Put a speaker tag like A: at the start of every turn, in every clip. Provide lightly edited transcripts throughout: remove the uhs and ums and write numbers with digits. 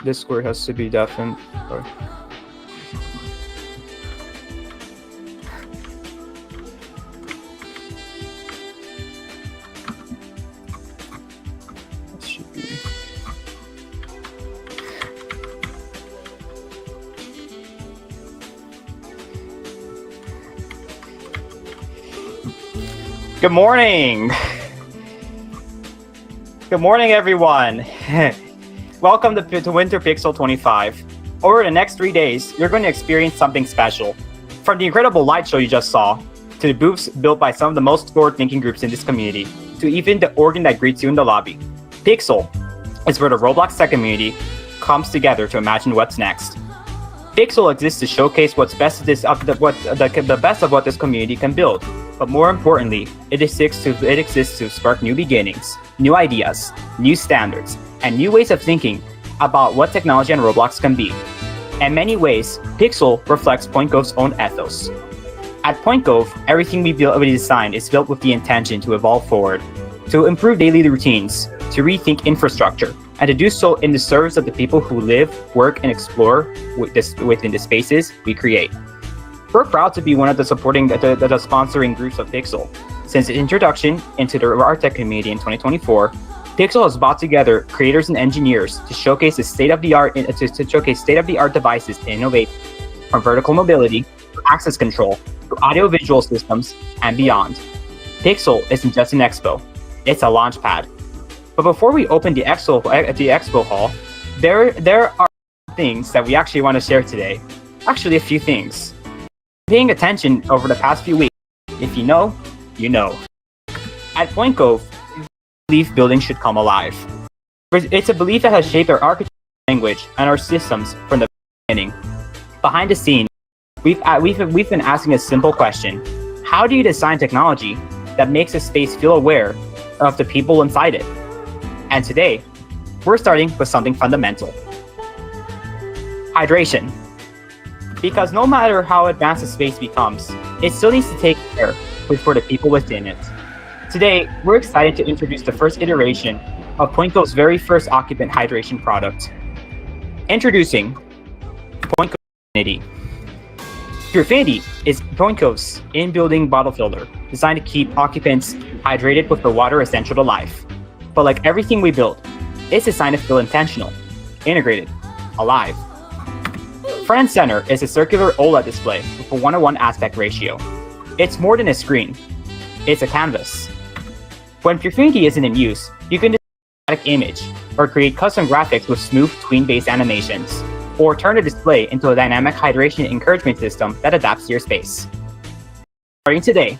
A: Discord has to be deafened. Sorry. It should be. Good morning. Good morning, everyone. Welcome to Winter Pixel 25. Over the next 3 days, you're going to experience something special. From the incredible light show you just saw, to the booths built by some of the most forward-thinking groups in this community, to even the organ that greets you in the lobby. Pixel is where the Roblox tech community comes together to imagine what's next. Pixel exists to showcase what's best of the best of what this community can build. But more importantly, it exists to spark new beginnings, new ideas, new standards, and new ways of thinking about what technology and Roblox can be. In many ways, Pixel reflects PointGove's own ethos. At PointGove, everything we design is built with the intention to evolve forward, to improve daily routines, to rethink infrastructure, and to do so in the service of the people who live, work, and explore within the spaces we create. We're proud to be one of the sponsoring groups of Pixel. Since its introduction into the RTech community in 2024, Pixel has brought together creators and engineers to showcase state-of-the-art devices to innovate, from vertical mobility to access control to audio-visual systems and beyond. Pixel isn't just an expo; it's a launchpad. But before we open the expo hall, there are things that we actually want to share today. Actually, a few things. Paying attention over the past few weeks, if you know, you know. At PointGove, we believe buildings should come alive. It's a belief that has shaped our architecture, language, and our systems from the beginning. Behind the scenes, we've been asking a simple question: how do you design technology that makes a space feel aware of the people inside it? And today, we're starting with something fundamental: hydration. Because no matter how advanced a space becomes, it still needs to take care for the people within it. Today, we're excited to introduce the first iteration of PointGove's very first occupant hydration product. Introducing PointGove Purifinity. Purifinity is PointGove's in-building bottle filler designed to keep occupants hydrated with the water essential to life. But like everything we build, it's designed to feel intentional, integrated, alive. Front and center is a circular OLED display with a 1:1 aspect ratio. It's more than a screen, it's a canvas. When Purifinity isn't in use, you can design a static image, or create custom graphics with smooth tween-based animations, or turn the display into a dynamic hydration encouragement system that adapts to your space. Starting today,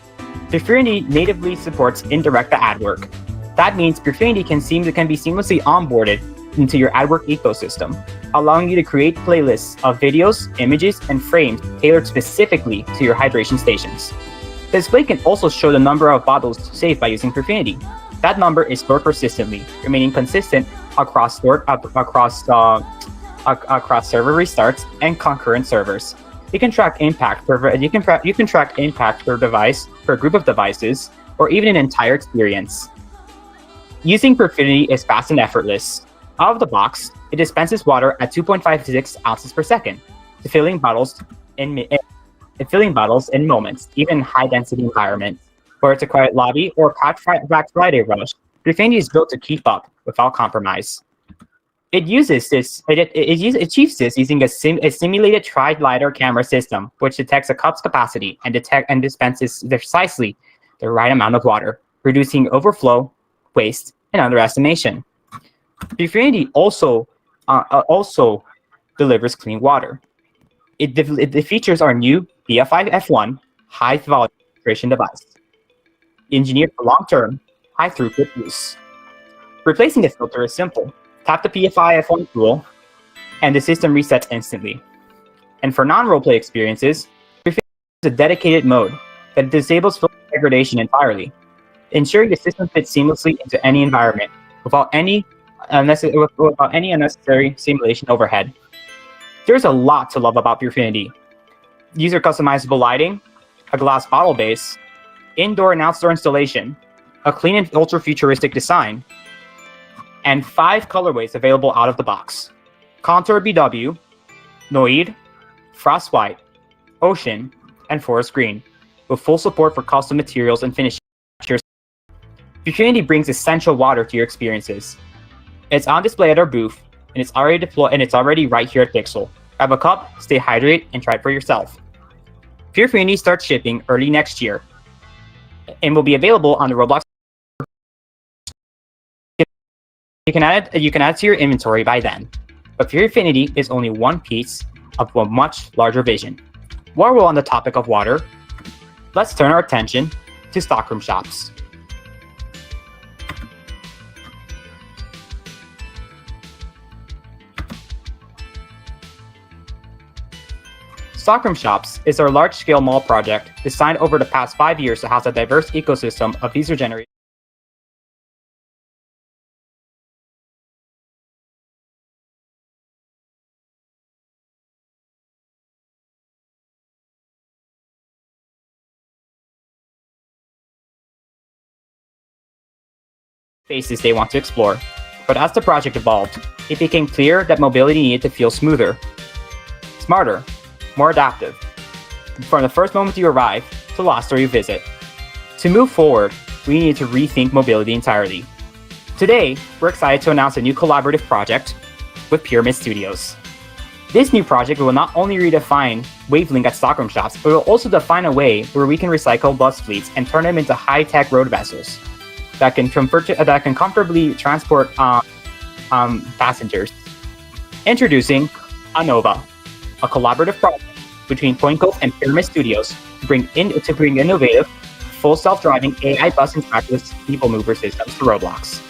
A: Purifinity natively supports indirect ad work. That means Purifinity can be seamlessly onboarded into your AdWork ecosystem, allowing you to create playlists of videos, images, and frames tailored specifically to your hydration stations. The display can also show the number of bottles saved by using Purifinity. That number is stored persistently, remaining consistent across server restarts and concurrent servers. You can track impact per device, per group of devices, or even an entire experience. Using Purifinity is fast and effortless. Out of the box, it dispenses water at 2.56 ounces per second, filling bottles in moments, even in high-density environments. Whether it's a quiet lobby or Black Friday rush, Purifinity is built to keep up without compromise. It achieves this using a simulated tri-lidar camera system, which detects a cup's capacity and dispenses precisely the right amount of water, reducing overflow, waste, and underestimation. Purifinity also delivers clean water. It features our new PFI F1 high-volume filtration device, engineered for long-term, high-throughput use. Replacing the filter is simple. Tap the PFI F1 tool, and the system resets instantly. And for non-roleplay experiences, Purifinity is a dedicated mode that disables filter degradation entirely, ensuring the system fits seamlessly into any environment without any unnecessary simulation overhead. There's a lot to love about Purifinity. User customizable lighting, a glass bottle base, indoor and outdoor installation, a clean and ultra-futuristic design, and 5 colorways available out of the box: Contour BW, Noid, Frost White, Ocean, and Forest Green, with full support for custom materials and finishes. Purefinity brings essential water to your experiences. It's on display at our booth, and it's already right here at Pixel. Grab a cup, stay hydrated, and try it for yourself. Purefinity starts shipping early next year, and will be available on the Roblox. You can add it to your inventory by then. But Purefinity is only one piece of a much larger vision. While we're on the topic of water, let's turn our attention to stockroom shops. Stockroom Shops is our large-scale mall project designed over the past 5 years to house a diverse ecosystem of user-generated spaces they want to explore. But as the project evolved, it became clear that mobility needed to feel smoother, smarter, more adaptive, from the first moment you arrive to the last store you visit. To move forward, we needed to rethink mobility entirely. Today, we're excited to announce a new collaborative project with Pyramid Studios. This new project will not only redefine Wavelink at Stockroom Shops, but will also define a way where we can recycle bus fleets and turn them into high-tech road vessels that can comfortably transport passengers. Introducing Anova, a collaborative project between PointCove and Pyramid Studios to bring innovative, full self-driving AI bus and trackless people mover systems to Roblox.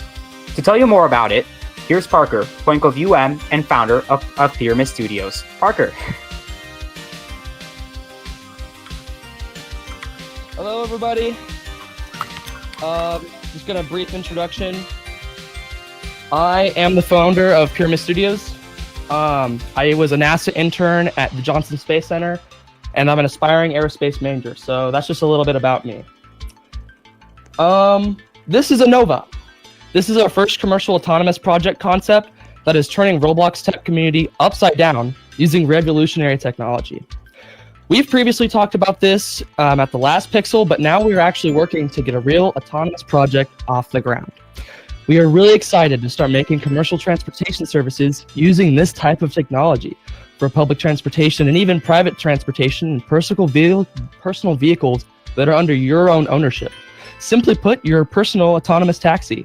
A: To tell you more about it, here's Parker, PointCove UM and founder of Pyramid Studios. Parker.
B: Hello, everybody. Just gonna brief introduction. I am the founder of Pyramid Studios. I was a NASA intern at the Johnson Space Center, and I'm an aspiring aerospace major. So that's just a little bit about me. This is Anova. This is our first commercial autonomous project concept that is turning Roblox tech community upside down using revolutionary technology. We've previously talked about this at the last Pixel, but now we're actually working to get a real autonomous project off the ground. We are really excited to start making commercial transportation services using this type of technology for public transportation and even private transportation and personal vehicles that are under your own ownership. Simply put, your personal autonomous taxi.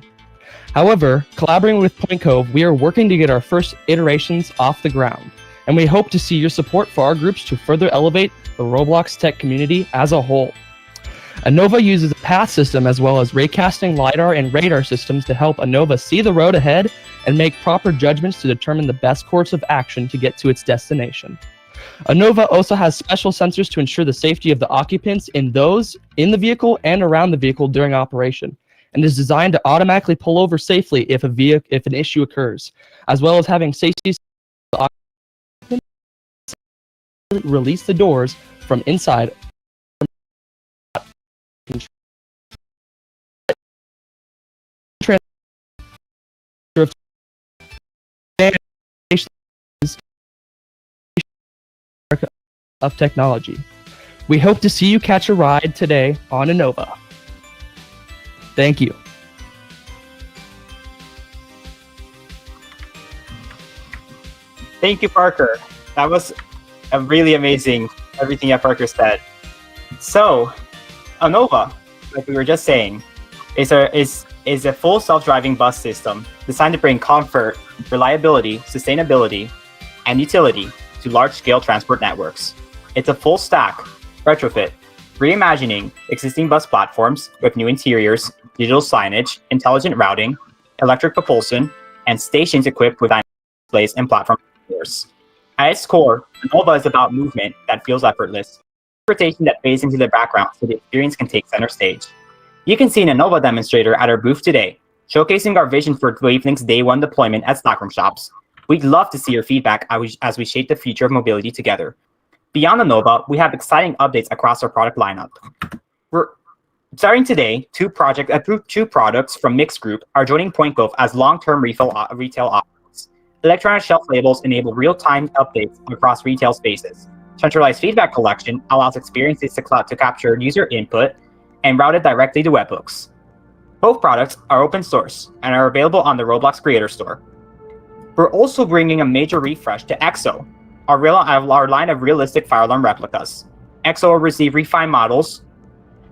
B: However, collaborating with PointCove, we are working to get our first iterations off the ground, and we hope to see your support for our groups to further elevate the Roblox tech community as a whole. Anova uses a path system as well as raycasting, LiDAR, and radar systems to help Anova see the road ahead and make proper judgments to determine the best course of action to get to its destination. Anova also has special sensors to ensure the safety of the occupants in the vehicle and around the vehicle during operation, and is designed to automatically pull over safely if an issue occurs, as well as having safety release the doors from inside. Of technology. We hope to see you catch a ride today on Anova. Thank you.
A: Thank you, Parker. That was really amazing, everything that Parker said. So, Anova, like we were just saying, is a full self-driving bus system designed to bring comfort, reliability, sustainability, and utility to large-scale transport networks. It's a full stack retrofit, reimagining existing bus platforms with new interiors, digital signage, intelligent routing, electric propulsion, and stations equipped with displays and platform doors. At its core, Anova is about movement that feels effortless, transportation that fades into the background so the experience can take center stage. You can see an Anova demonstrator at our booth today, showcasing our vision for Wavelink's Day 1 deployment at Stockroom Shops. We'd love to see your feedback as we shape the future of mobility together. Beyond Anova, we have exciting updates across our product lineup. Starting today, two products from Mixed Group are joining PointGov as long-term retail options. Electronic shelf labels enable real-time updates across retail spaces. Centralized feedback collection allows experiences to capture user input and route it directly to webhooks. Both products are open source and are available on the Roblox Creator Store. We're also bringing a major refresh to EXO, our line of realistic fire alarm replicas. EXO will receive refined models,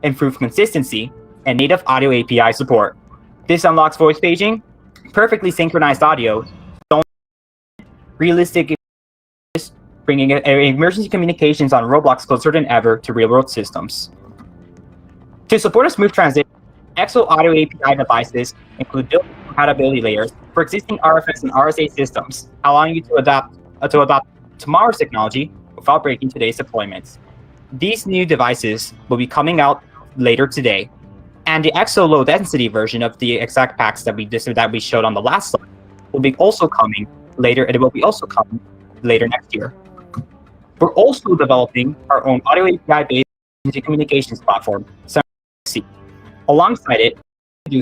A: improved consistency, and native audio API support. This unlocks voice paging, perfectly synchronized audio, realistic, bringing emergency communications on Roblox closer than ever to real-world systems. To support a smooth transition, EXO audio API devices include built-in compatibility layers for existing RFS and RSA systems, allowing you to adopt tomorrow's technology without breaking today's deployments. These new devices will be coming out later today, and the EXO low-density version of the exact packs that we showed on the last slide will be also coming later. It will be also coming later next year. We're also developing our own audio API-based communications platform, SemC. Alongside it, we do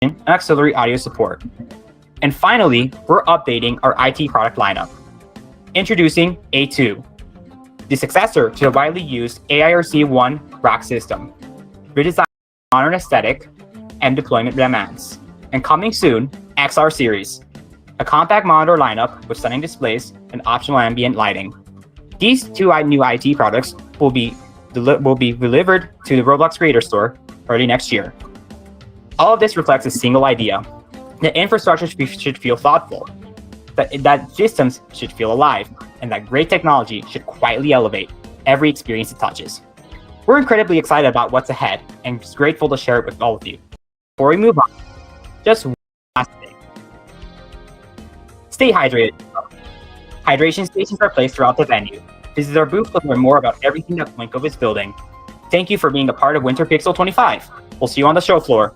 A: and auxiliary audio support. And finally, we're updating our IT product lineup. Introducing A2, the successor to the widely used AIRC-1 rack system, redesigned for modern aesthetic and deployment demands. And coming soon, XR Series, a compact monitor lineup with stunning displays and optional ambient lighting. These two new IT products will be delivered to the Roblox Creator Store early next year. All of this reflects a single idea. The infrastructure should feel thoughtful, that systems should feel alive, and that great technology should quietly elevate every experience it touches. We're incredibly excited about what's ahead and just grateful to share it with all of you. Before we move on, just one last thing. Stay hydrated. Hydration stations are placed throughout the venue. Visit our booth to learn more about everything that PointGov is building. Thank you for being a part of Winter Pixel 25. We'll see you on the show floor.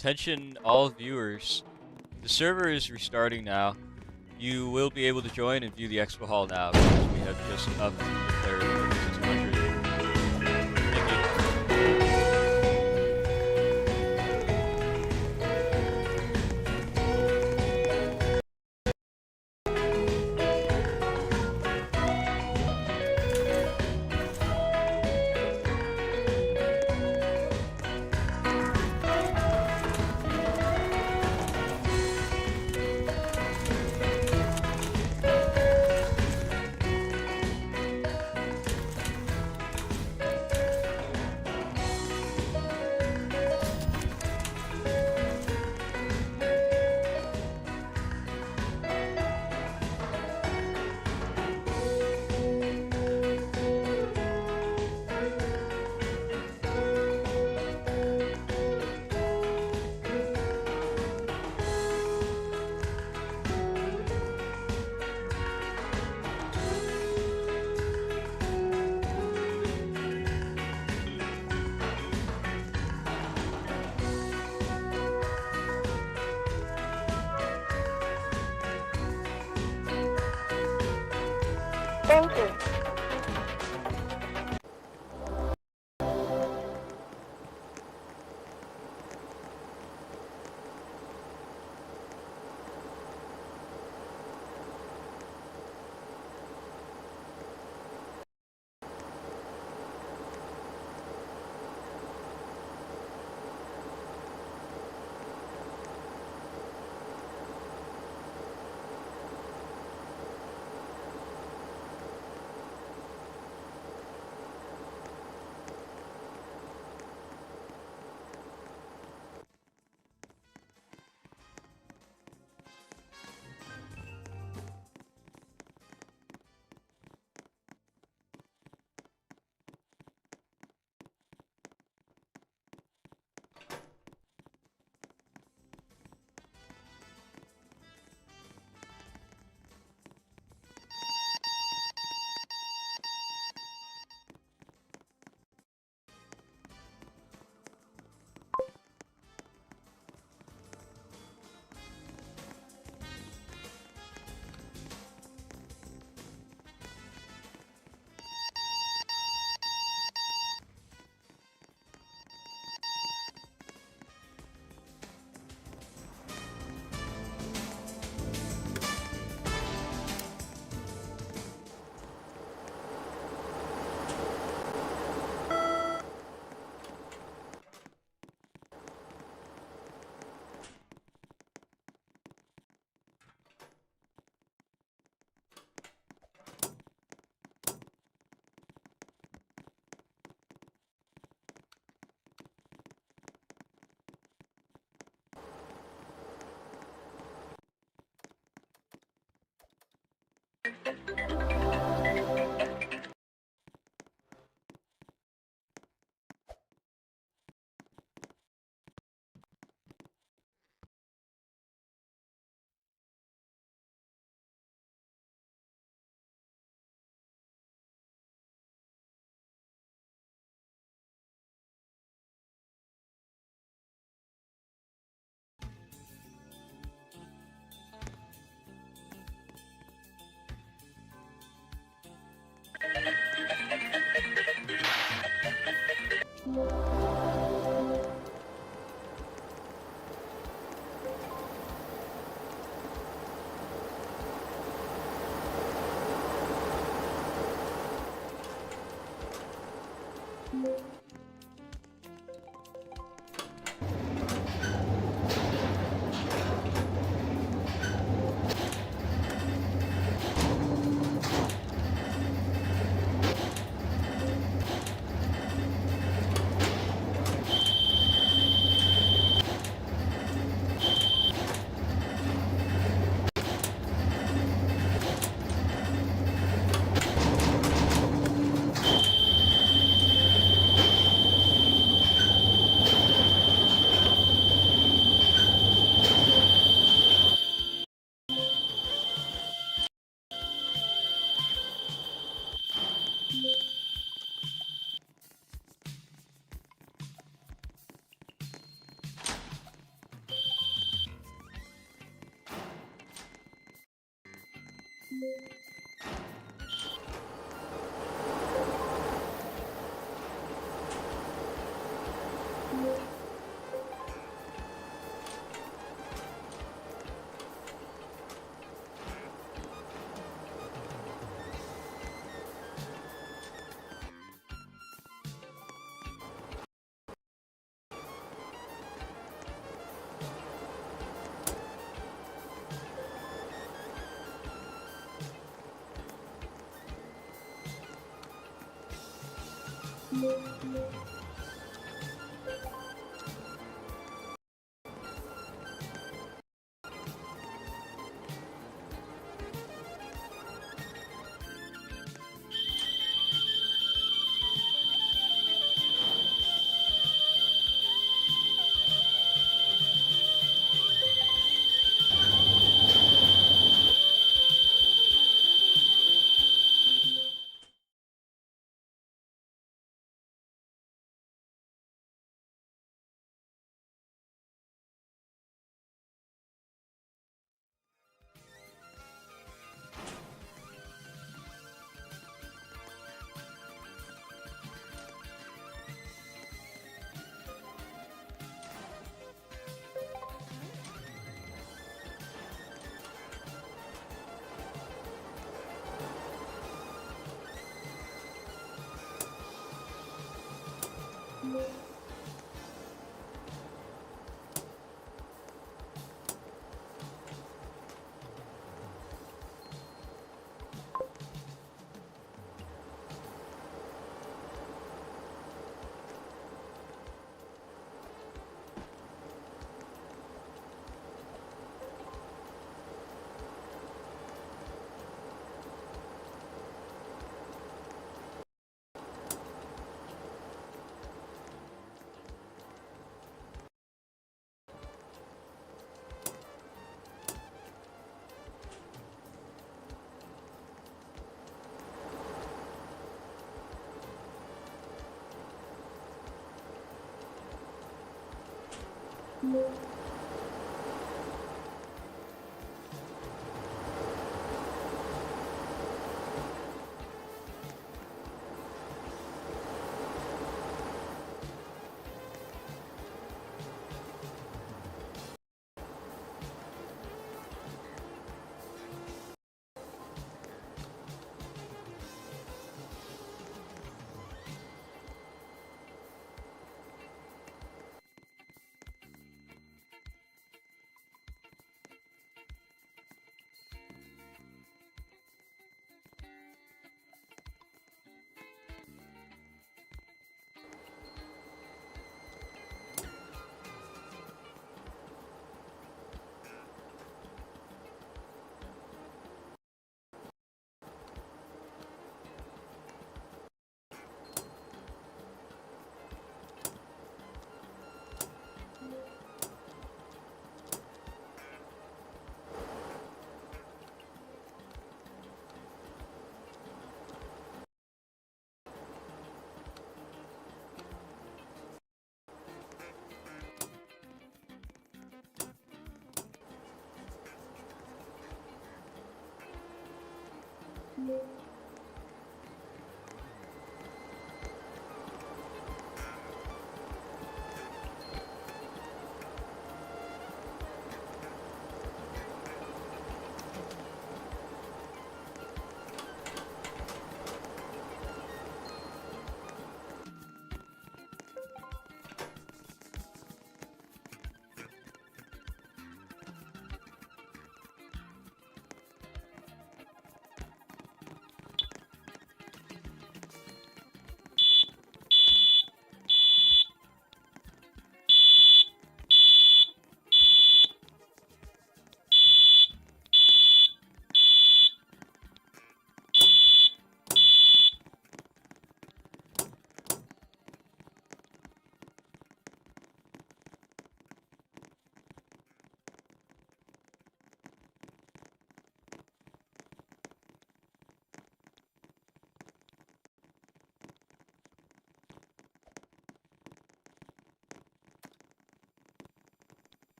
C: Attention all viewers. The server is restarting now. You will be able to join and view the expo hall now because we have just up declared 600. Thank you.
D: Thank you.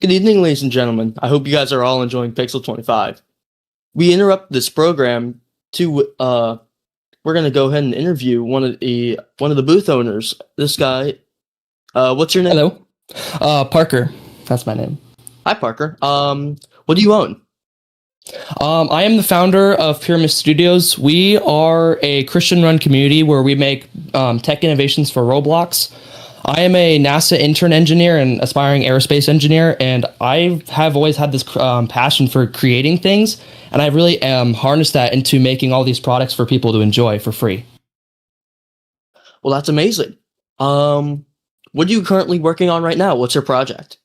B: Good evening, ladies and gentlemen. I hope you guys are all enjoying Pixel 25. We interrupt this program to we're gonna go ahead and interview one of the booth owners. This guy, what's your name?
E: Hello. Parker. That's my name.
B: Hi, Parker. What do you own?
E: I am the founder of Pyramid Studios. We are a Christian-run community where we make tech innovations for Roblox. I am a NASA intern engineer and aspiring aerospace engineer, and I have always had this passion for creating things, and I really harnessed that into making all these products for people to enjoy for free.
B: Well, that's amazing. What are you currently working on right now? What's your project?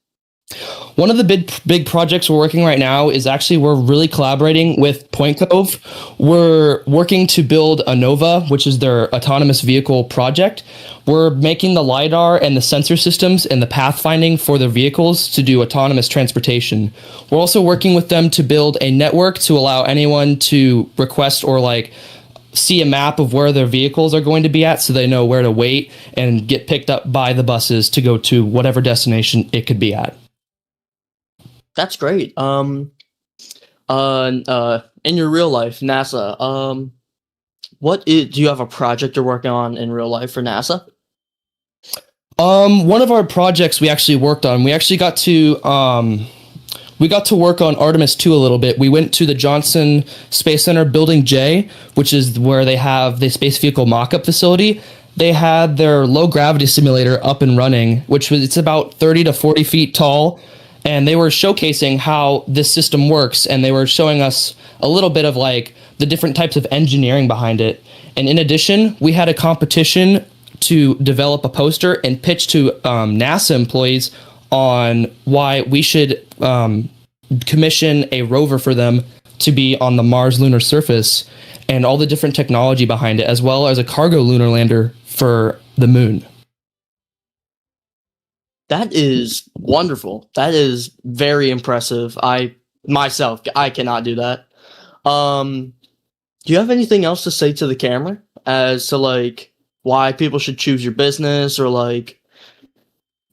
E: One of the big projects we're working right now is actually we're really collaborating with Point Cove. We're working to build a Nova, which is their autonomous vehicle project. We're making the LiDAR and the sensor systems and the pathfinding for their vehicles to do autonomous transportation. We're also working with them to build a network to allow anyone to request or see a map of where their vehicles are going to be at so they know where to wait and get picked up by the buses to go to whatever destination it could be at.
B: That's great. In your real life, NASA, do you have a project you're working on in real life for NASA?
E: One of our projects we actually worked on, we got to work on Artemis 2 a little bit. We went to the Johnson Space Center Building J, which is where they have the space vehicle mock-up facility. They had their low gravity simulator up and running, it's about 30 to 40 feet tall. And they were showcasing how this system works, and they were showing us a little bit of the different types of engineering behind it. And in addition, we had a competition to develop a poster and pitch to NASA employees on why we should commission a rover for them to be on the Mars lunar surface and all the different technology behind it, as well as a cargo lunar lander for the moon.
B: That is wonderful. That is very impressive. I cannot do that. Do you have anything else to say to the camera as to why people should choose your business or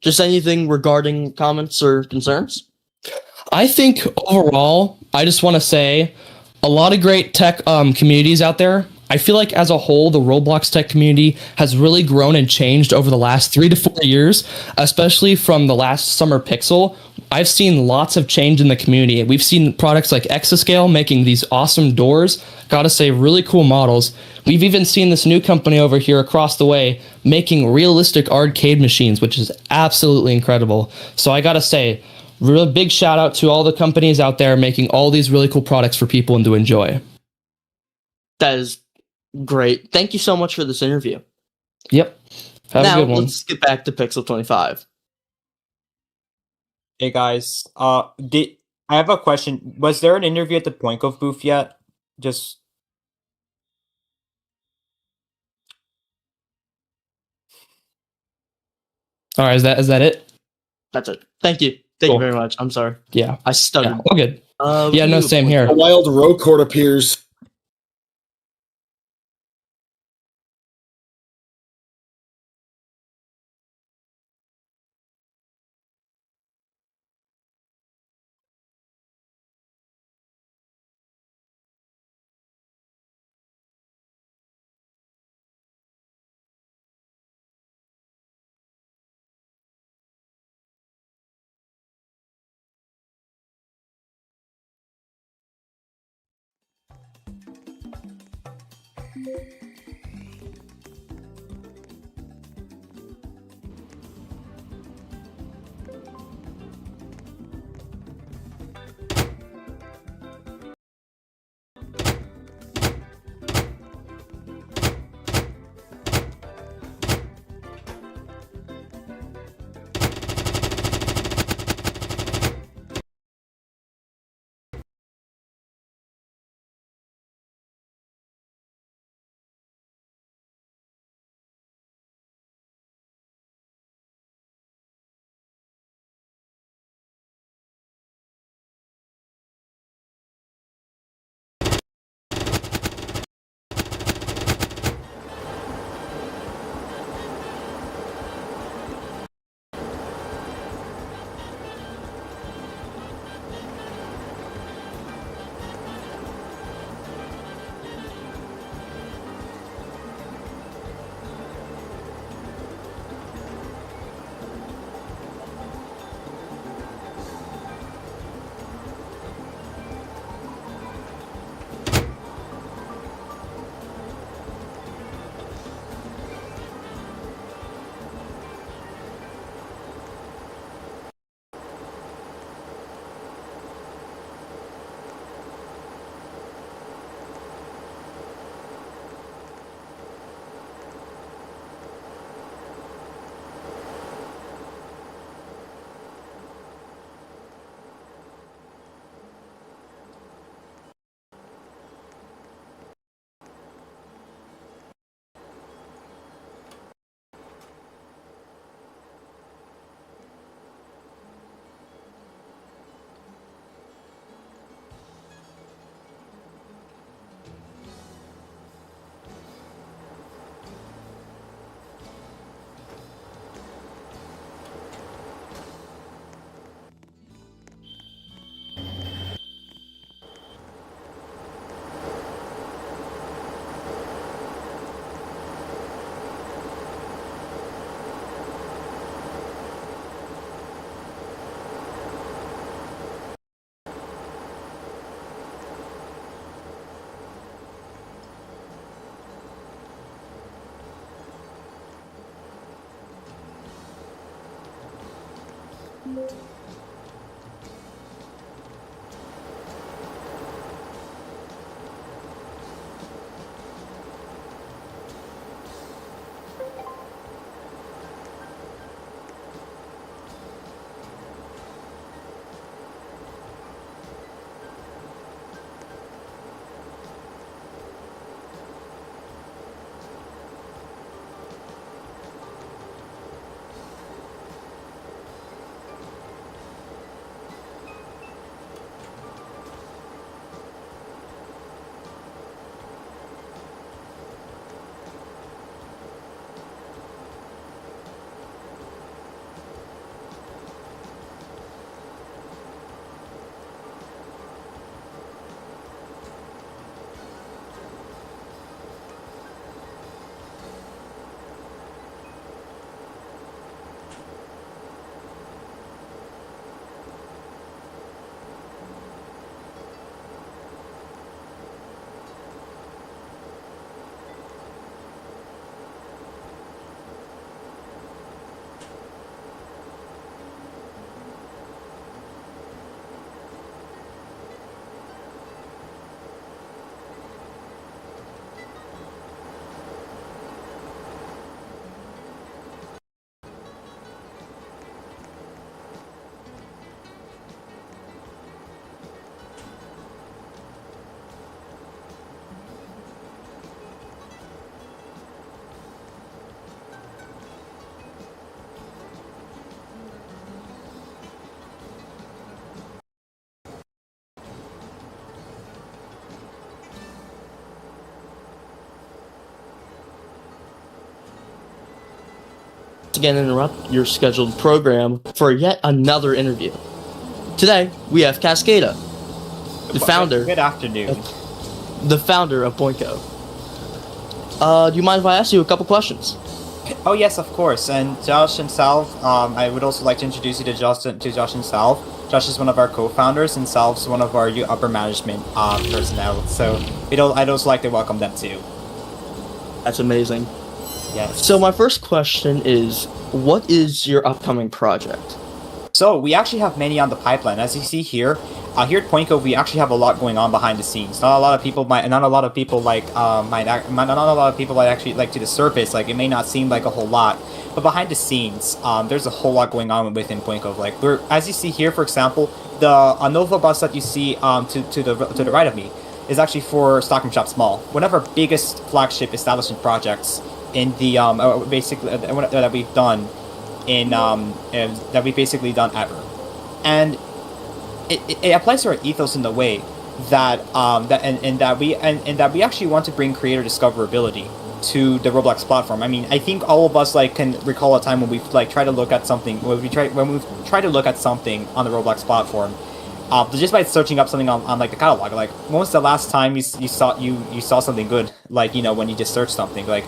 B: just anything regarding comments or concerns?
E: I think overall, I just want to say a lot of great tech communities out there. I feel like as a whole, the Roblox tech community has really grown and changed over the last 3 to 4 years, especially from the last Summer Pixel. I've seen lots of change in the community. We've seen products like Exascale making these awesome doors. Gotta say, really cool models. We've even seen this new company over here across the way making realistic arcade machines, which is absolutely incredible. So I gotta say, real big shout out to all the companies out there making all these really cool products for people and to enjoy.
B: That is great. Thank you so much for this interview.
E: Yep. Have a good one.
B: Let's get back to Pixel 25.
A: Hey guys, I have a question. Was there an interview at the Point Cove booth yet? Just
E: All right, is that it?
B: That's it. Thank you. Thank
E: Cool.
B: you very much. I'm sorry.
E: Yeah.
B: I stuttered.
E: Yeah, all good. Yeah, no,
B: you-
E: same here.
F: A wild row court appears.
G: Again interrupt your scheduled program for yet another interview. Today we have Cascada, the founder.
A: Good afternoon.
G: The founder of Boinko. Do you mind if I ask you a couple questions?
A: Oh yes, of course. And Josh himself, I would also like to introduce you to Josh himself. Josh is one of our co-founders, and Salve's one of our upper management personnel. So I'd also like to welcome them too.
G: That's amazing.
A: Yes.
G: So my first question is, what is your upcoming project?
A: So we actually have many on the pipeline. As you see here, here at Poinco, we actually have a lot going on behind the scenes. Not a lot of people might actually like to the surface. Like, it may not seem like a whole lot, but behind the scenes, there's a whole lot going on within Poinco. Like, as you see here, for example, the Nova bus that you see to the right of me is actually for Stocking Shops Mall, one of our biggest flagship establishment projects in the that we've done that we've basically done ever. And it applies to our ethos in the way that that we actually want to bring creator discoverability to the Roblox platform. I mean, I think all of us can recall a time when we've tried to look at something when we've tried to look at something on the Roblox platform, just by searching up something on the catalog. Like, when was the last time you saw something good? Like, when you just search something. Like,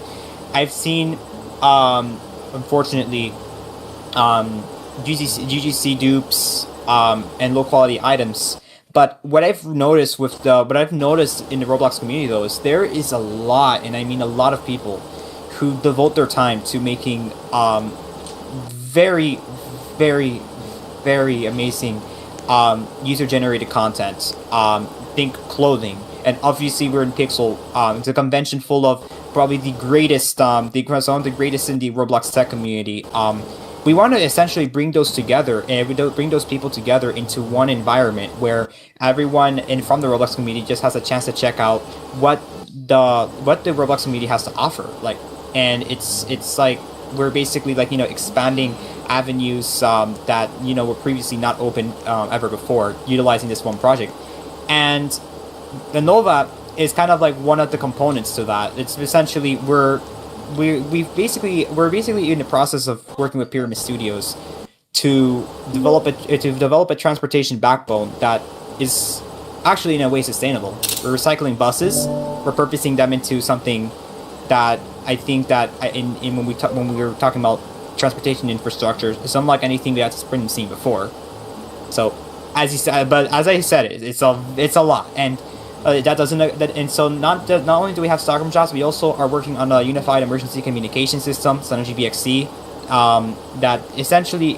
A: I've seen, unfortunately, GGC dupes and low quality items. But what I've noticed in the Roblox community, though, is there is a lot, and I mean a lot of people, who devote their time to making very, very, very amazing user-generated content. Think clothing, and obviously we're in Pixel. It's a convention full of probably some of the greatest in the Roblox tech community. We want to essentially bring those together, and we bring those people together into one environment where everyone from the Roblox community just has a chance to check out what the Roblox community has to offer. And it's like we're basically expanding avenues that were previously not open ever before, utilizing this one project. And the Nova is kind of like one of the components to that. It's essentially we're basically in the process of working with Pyramid Studios to develop a transportation backbone that is actually in a way sustainable. We're recycling buses, repurposing them into something that I think that when we were talking about transportation infrastructure, it's unlike anything we had to seen before. So as I said, it's a lot, and so not only do we have Stockholm jobs, we also are working on a unified emergency communication system, Synergy BXC, that essentially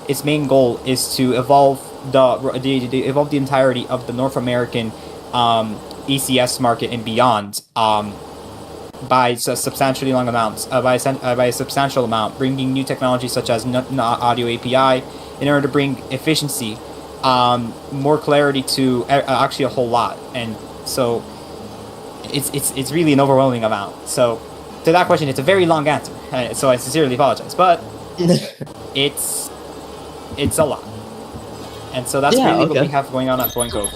A: its main goal is to evolve the entirety of the North American ECS market and beyond by substantially long amounts, by a substantial amount, bringing new technologies such as audio API in order to bring efficiency, more clarity to actually a whole lot, and so it's really an overwhelming amount. So to that question, it's a very long answer, so I sincerely apologize, but it's a lot, and so that's really what we have going on at Point Cove.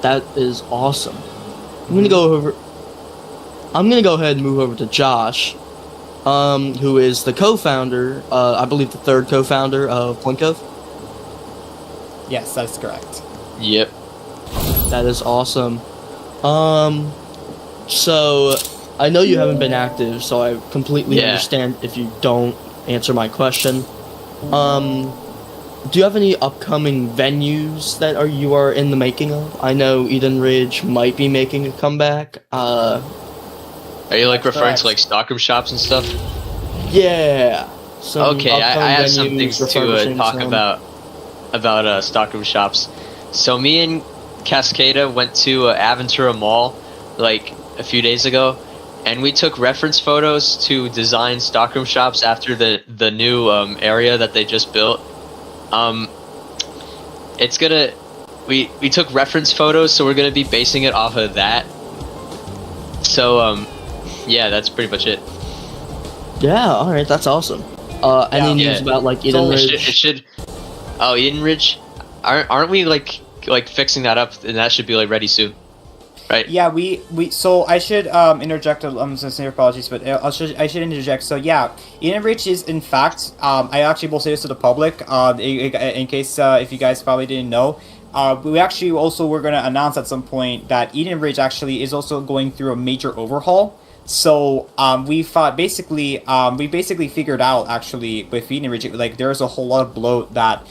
G: That is awesome. I'm gonna go ahead and move over to Josh, who is the co-founder, I believe the third co-founder of Point Cove.
A: Yes, that is correct.
C: Yep.
G: That is awesome. So I know you haven't been active, so I completely understand if you don't answer my question. Do you have any upcoming venues that you are in the making of? I know Eden Ridge might be making a comeback.
H: Are you like referring to like stockroom shops and stuff?
G: Yeah.
H: Okay, I have some things to talk about stockroom shops. So me and Cascada went to Aventura Mall like a few days ago, and we took reference photos to design stockroom shops after the new area that they just built. We took reference photos, so we're gonna be basing it off of that. So yeah, that's pretty much it.
G: Yeah, all right, that's awesome. Any news about like Eden Ridge?
H: Eden Ridge, aren't we like fixing that up, and that should be like ready soon, right?
A: Yeah, we so I should interject. Sincere apologies, but I should interject. So yeah, Eden Ridge is in fact I actually will say this to the public in case if you guys probably didn't know. We actually also were going to announce at some point that Eden Ridge actually is also going through a major overhaul. So we basically figured out actually with Eden Ridge, like there's a whole lot of bloat that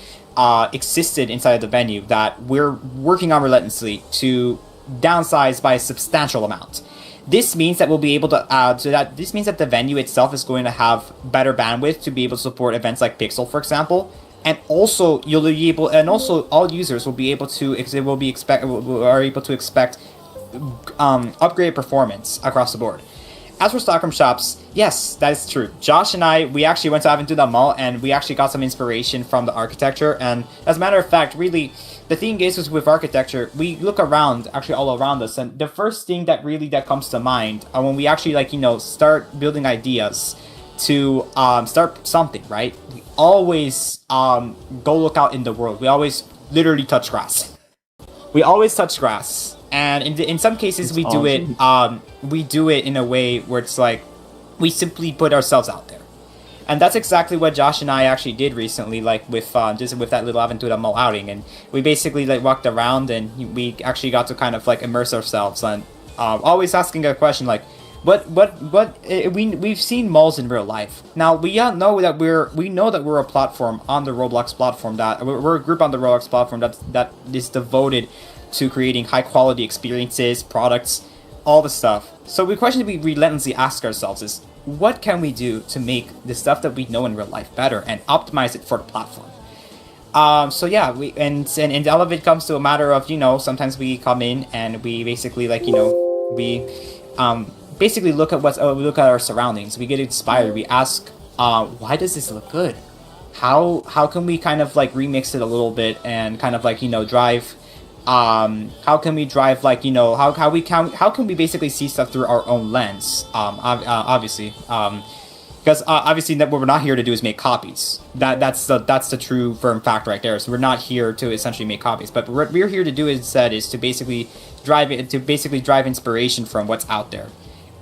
A: existed inside of the venue that we're working on relentlessly to downsize by a substantial amount. This means that we'll be able to this means that the venue itself is going to have better bandwidth to be able to support events like Pixel, for example. And also all users will be able to expect upgraded performance across the board. As for stockroom shops, yes, that is true. Josh and I, we actually went to Aventura Mall, and we actually got some inspiration from the architecture. And as a matter of fact, really, the thing is with architecture, we look around, actually all around us, and the first thing that comes to mind when we actually start building ideas to start something, right? We always go look out in the world. We always literally touch grass. And in some cases, we do it in a way where it's like we simply put ourselves out there, and that's exactly what Josh and I actually did recently, like with just with that little Aventura Mall outing, and we basically walked around and we actually got to kind of immerse ourselves and always asking a question like, we've seen malls in real life. Now we know that we're a platform on the Roblox platform, that we're a group on the Roblox platform that is devoted to creating high quality experiences, products, all the stuff. So the question we relentlessly ask ourselves is, what can we do to make the stuff that we know in real life better and optimize it for the platform? So yeah, and all of it comes to a matter of, sometimes we come in and we basically we basically look at our surroundings. We get inspired. We ask, why does this look good? How can we kind of remix it a little bit and kind of drive. How can we drive how can we basically see stuff through our own lens? Obviously, because obviously what we're not here to do is make copies. That's the true firm fact right there. So we're not here to essentially make copies, but what we're here to do instead is to basically drive inspiration from what's out there,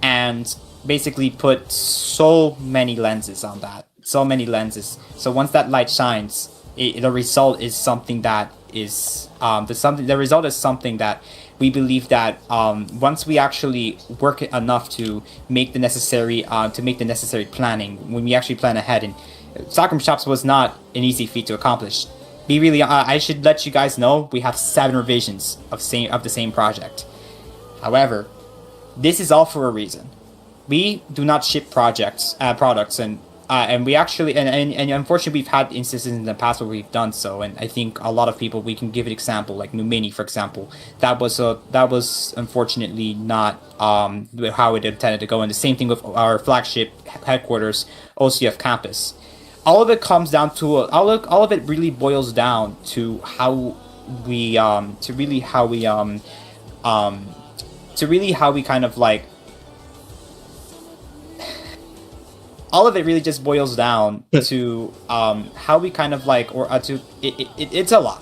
A: and basically put so many lenses on that. So So once that light shines, the result is something that is the result is something that we believe that once we actually work enough to make the necessary planning, when we actually plan ahead, and stockroom shops was not an easy feat to accomplish. I should let you guys know we have 7 revisions of the same project. However, this is all for a reason. We do not ship products and and we actually and unfortunately we've had instances in the past where we've done so, and I think a lot of people, we can give an example like Numini, for example. That was unfortunately not how it intended to go, and the same thing with our flagship headquarters, OCF campus. All of it comes down to all of it really boils down to how we kind of like, all of it really just boils down to how we kind of like, or to it's a lot.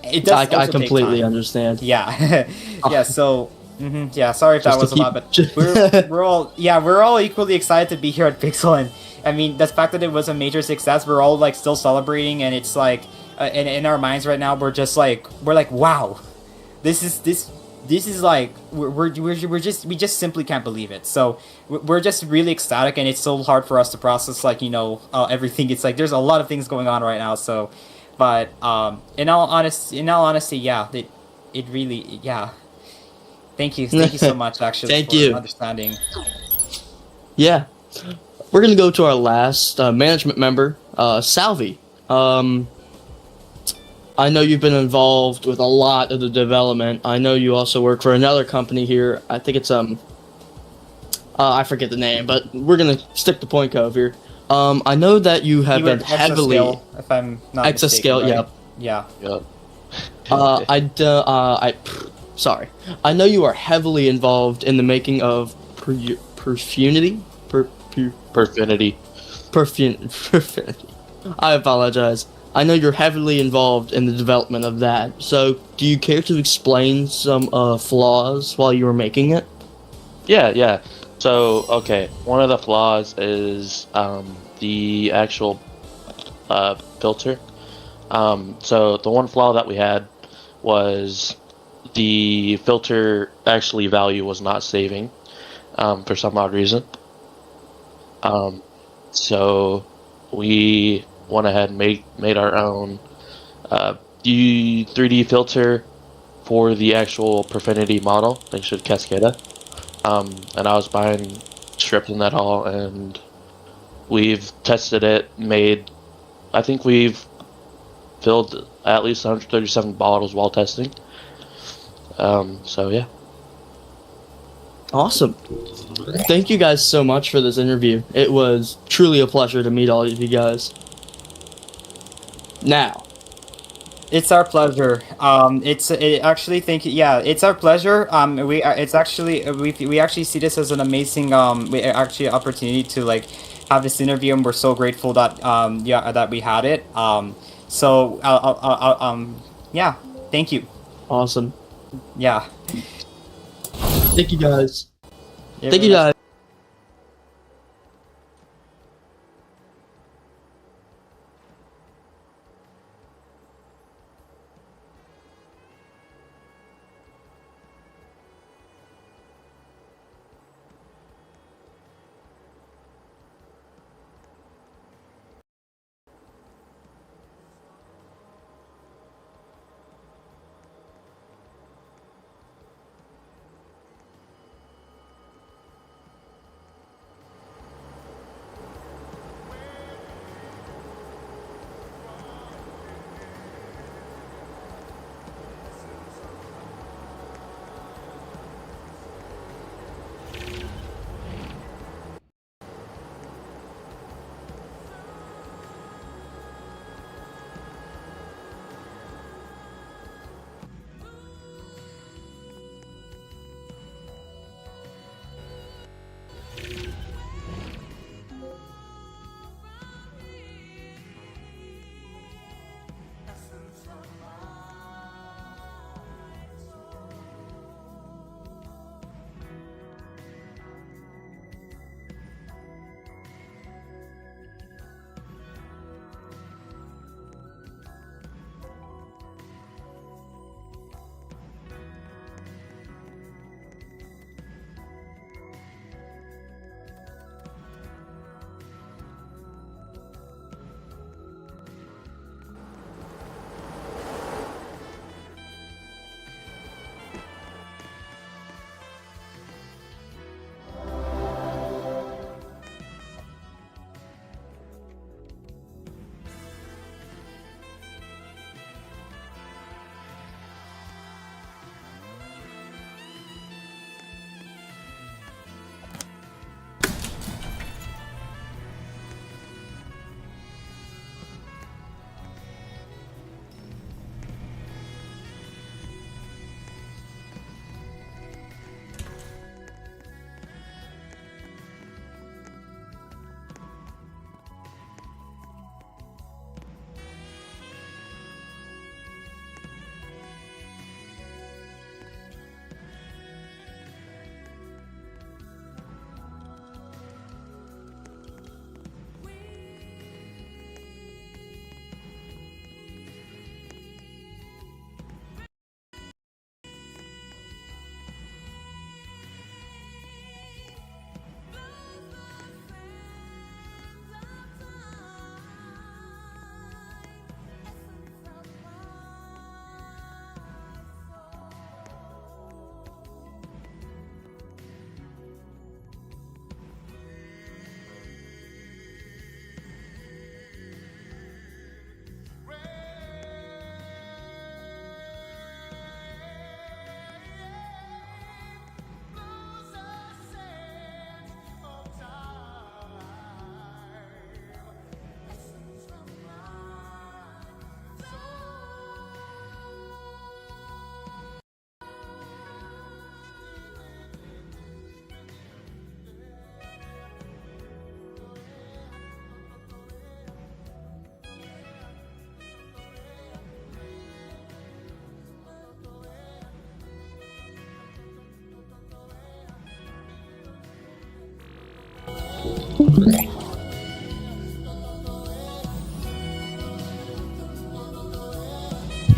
A: It does.
G: I completely understand.
A: Yeah, yeah. So yeah, sorry if that was a lot, but we're all equally excited to be here at Pixel, and I mean the fact that it was a major success, we're all like still celebrating, and it's like in our minds right now we're like wow, this is like we just simply can't believe it. So we're just really ecstatic, and it's so hard for us to process, like, everything. It's like there's a lot of things going on right now. So, but in all honesty, yeah, it really, yeah. Thank you so much, actually.
G: Thank
A: for
G: you.
A: Understanding.
G: Yeah, we're gonna go to our last management member, Salvi. I know you've been involved with a lot of the development. I know you also work for another company here. I think it's I forget the name, but we're gonna stick to Point Cove here. I know that you have been heavily
A: Exascale, if I'm not
G: Exascale.
A: mistaken, right?
G: Yep.
A: Yeah.
G: Sorry. I know you are heavily involved in the making of Perfunity. Perfunity. I apologize. I know you're heavily involved in the development of that. So, do you care to explain some flaws while you were making it?
I: Yeah. So, okay, one of the flaws is the actual filter. So, the one flaw that we had was the filter actually value was not saving for some odd reason. So, we went ahead and made our own 3D filter for the actual Perfinity model, thanks to Cascada. And I was buying strips and that all, and we've tested it, I think we've filled at least 137 bottles while testing. So yeah.
G: Awesome. Thank you guys so much for this interview. It was truly a pleasure to meet all of you guys. Now,
A: it's our pleasure. It's our pleasure. We actually see this as an amazing opportunity to like have this interview, and we're so grateful that that we had it. Yeah, thank you.
G: awesome.
A: Yeah.
G: Thank you guys.
A: Yeah,
G: Thank you
A: very much.
G: guys.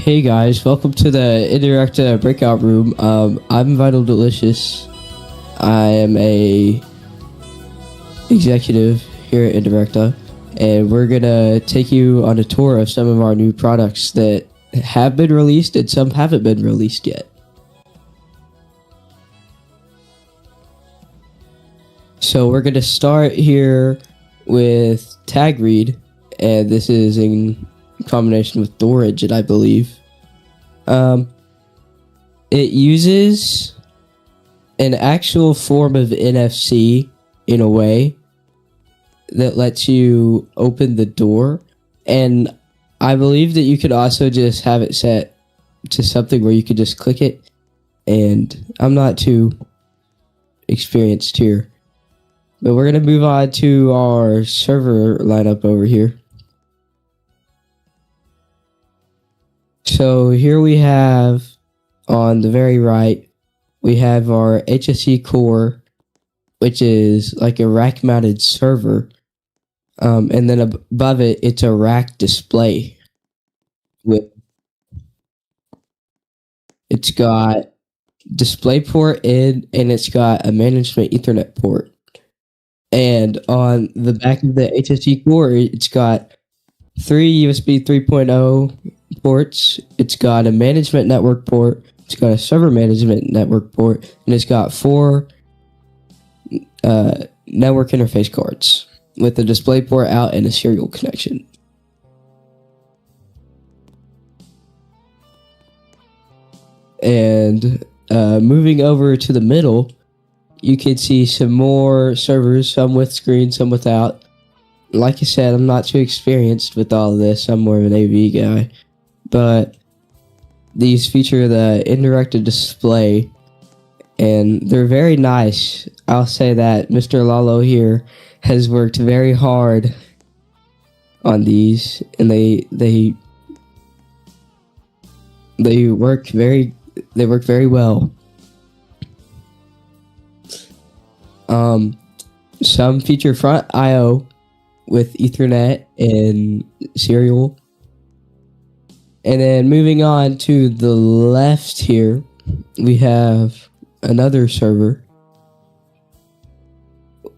J: Hey guys, welcome to the Indirecta breakout room. I'm Vital Delicious. I am a executive here at Indirecta, and we're gonna take you on a tour of some of our new products that have been released and some haven't been released yet. So we're gonna start here with Tag Read, and this is in combination with Thoragent, I believe. It uses an actual form of NFC in a way that lets you open the door, and I believe that you could also just have it set to something where you could just click it, and I'm not too experienced here. But we're going to move on to our server lineup over here. So here we have, on the very right, we have our HSE core, which is like a rack-mounted server. And then above it, it's a rack display. It's got DisplayPort in, and it's got a management Ethernet port. And on the back of the HSE core, it's got 3 USB 3.0 ports. It's got a management network port. It's got a server management network port, and it's got 4 network interface cards with a DisplayPort out and a serial connection. And moving over to the middle, you can see some more servers, some with screen, some without. Like I said, I'm not too experienced with all of this. I'm more of an AV guy. But these feature the Indirecta display, and they're very nice. I'll say that Mr. Lalo here has worked very hard on these, and they work very well. Some feature front I/O with Ethernet and serial. And then moving on to the left here, we have another server.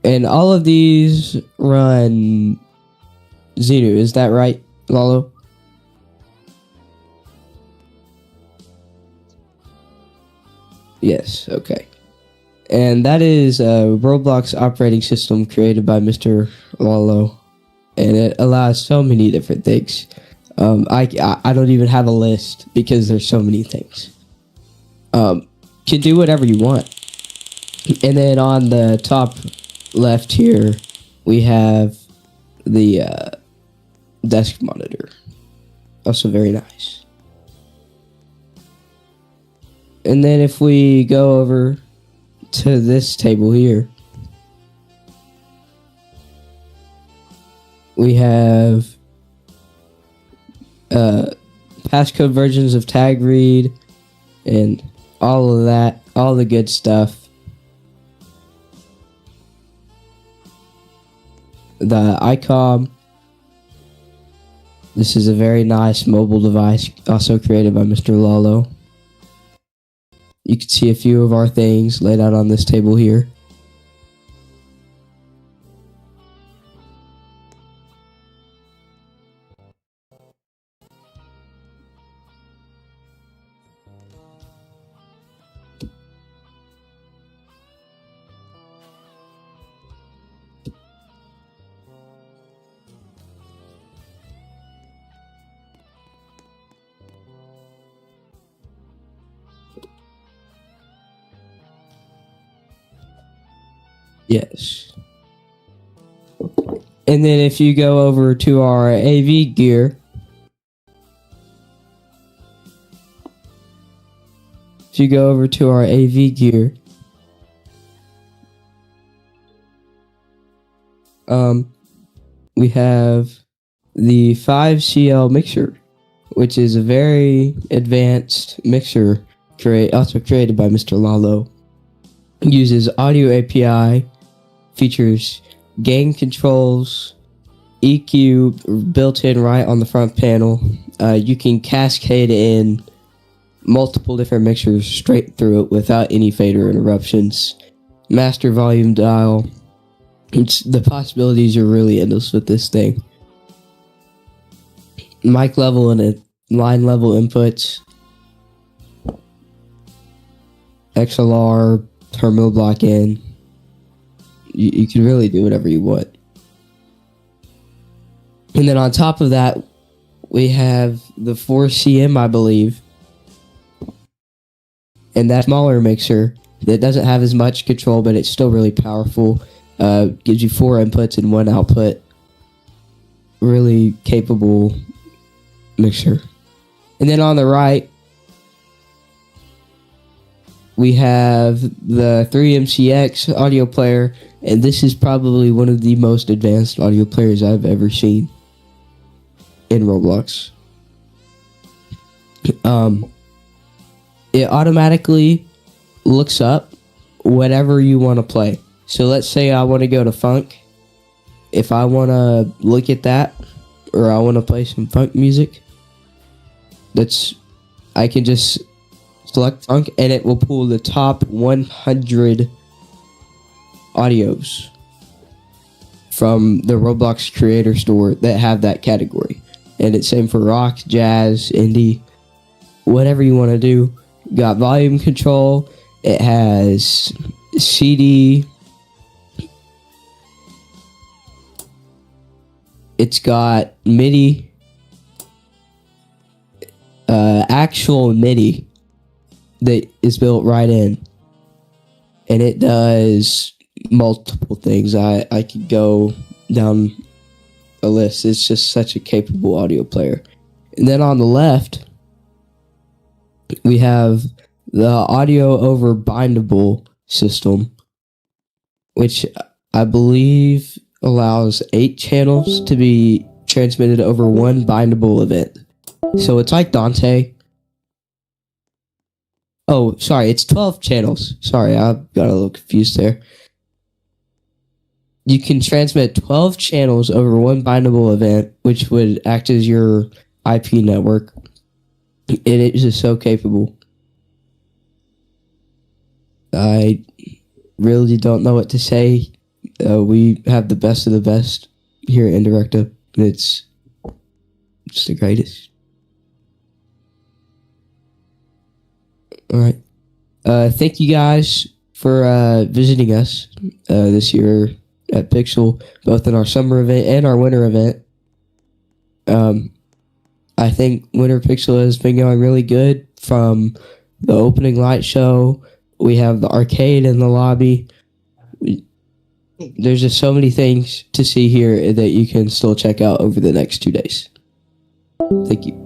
J: And all of these run Xenu, is that right, Lalo? Yes, okay. And that is a Roblox operating system created by Mr. Lalo. And it allows so many different things. I don't even have a list because there's so many things. Can do whatever you want. And then on the top left here, we have the desk monitor. Also very nice. And then if we go over to this table here, we have passcode versions of Tag Read and all of that, all the good stuff. The ICOM. This is a very nice mobile device, also created by Mr. Lalo. You can see a few of our things laid out on this table here. Yes. And then if you go over to our AV gear, we have the 5CL mixer, which is a very advanced mixer also created by Mr. Lalo. It uses audio API, features gain controls, EQ built in right on the front panel. You can cascade in multiple different mixers straight through it without any fader interruptions. Master volume dial. The possibilities are really endless with this thing. Mic level and line level inputs. XLR, terminal block in. You can really do whatever you want. And then on top of that, we have the 4CM, I believe. And that smaller mixer that doesn't have as much control, but it's still really powerful. Gives you 4 inputs and 1 output. Really capable mixer. And then on the right, we have the 3MCX audio player, and this is probably one of the most advanced audio players I've ever seen in Roblox. It automatically looks up whatever you want to play. So let's say I want to go to funk. If I want to look at that, or I want to play some funk music, I can just select funk and it will pull the top 100 audios from the Roblox creator store that have that category. And it's same for rock, jazz, indie, whatever you want to do. Got volume control. It has CD. It's got MIDI. Actual MIDI that is built right in. And it does multiple things. I could go down a list. It's just such a capable audio player. And then on the left, we have the audio over bindable system, which I believe allows 8 channels to be transmitted over one bindable event. So it's like Dante. Oh, sorry, it's 12 channels. Sorry, I got a little confused there. You can transmit 12 channels over one bindable event, which would act as your IP network. And it is just so capable. I really don't know what to say. We have the best of the best here at Indirecta. It's the greatest. All right. Thank you guys for visiting us this year at Pixel, both in our summer event and our winter event. I think Winter Pixel has been going really good. From the opening light show, we have the arcade in the lobby. There's just so many things to see here that you can still check out over the next 2 days. Thank you.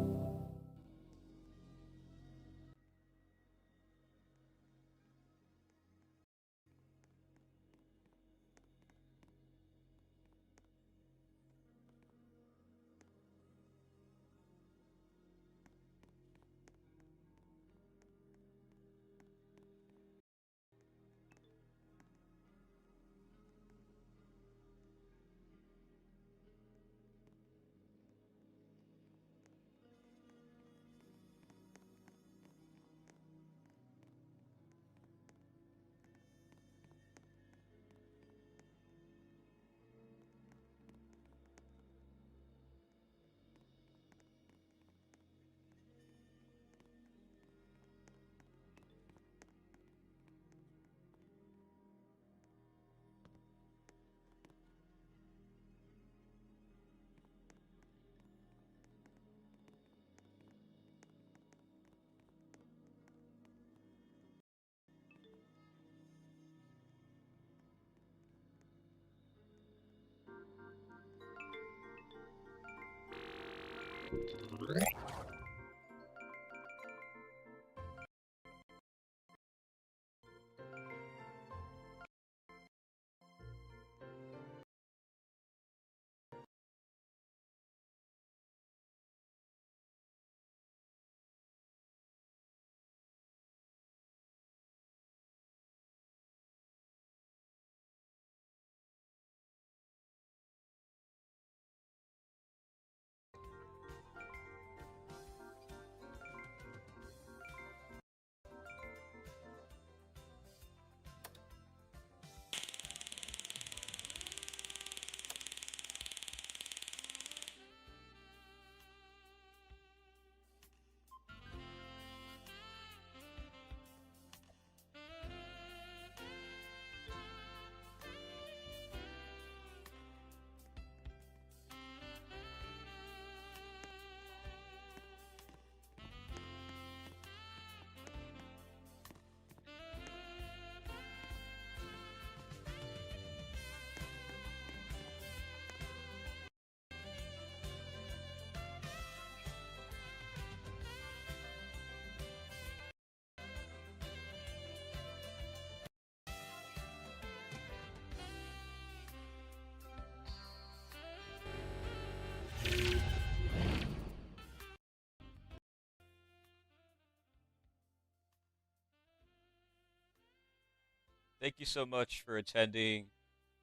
C: thank you so much for attending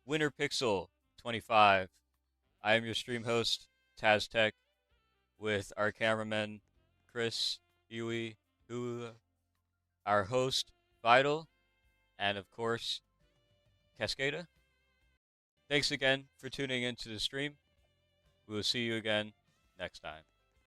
C: Winter Pixel 25. I am your stream host, TazTech, with our cameraman, Chris, Huey, our host, Vital, and of course, Cascada. Thanks again for tuning into the stream. We will see you again next time.